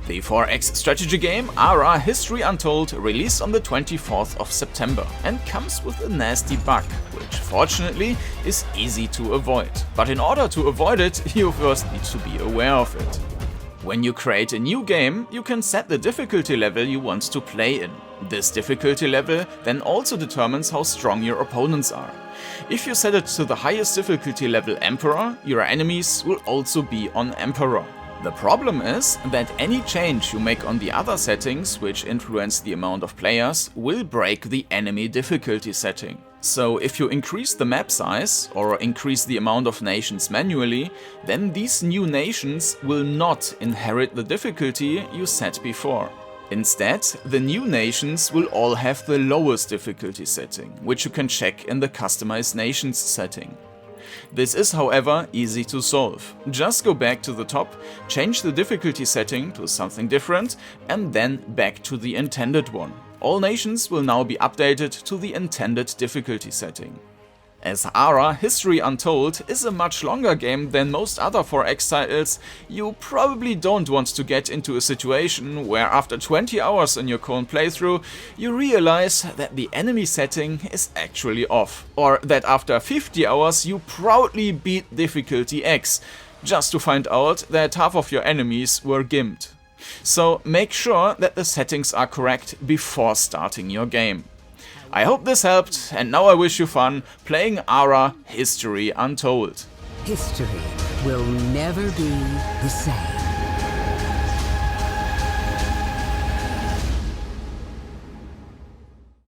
The 4X strategy game Ara History Untold released on the 24th of September and comes with a nasty bug, which fortunately is easy to avoid. But in order to avoid it, you first need to be aware of it. When you create a new game, you can set the difficulty level you want to play in. This difficulty level then also determines how strong your opponents are. If you set it to the highest difficulty level Emperor, your enemies will also be on Emperor. The problem is that any change you make on the other settings, which influence the amount of players, will break the enemy difficulty setting. So if you increase the map size or increase the amount of nations manually, then these new nations will not inherit the difficulty you set before. Instead, the new nations will all have the lowest difficulty setting, which you can check in the Customize Nations setting. This is, however, easy to solve. Just go back to the top, change the difficulty setting to something different, and then back to the intended one. All nations will now be updated to the intended difficulty setting. As Ara History Untold is a much longer game than most other 4X titles, you probably don't want to get into a situation where after 20 hours in your current playthrough, you realize that the enemy setting is actually off, or that after 50 hours you proudly beat difficulty X, just to find out that half of your enemies were gimped. So make sure that the settings are correct before starting your game. I hope this helped, and now I wish you fun playing Ara History Untold. History will never be the same.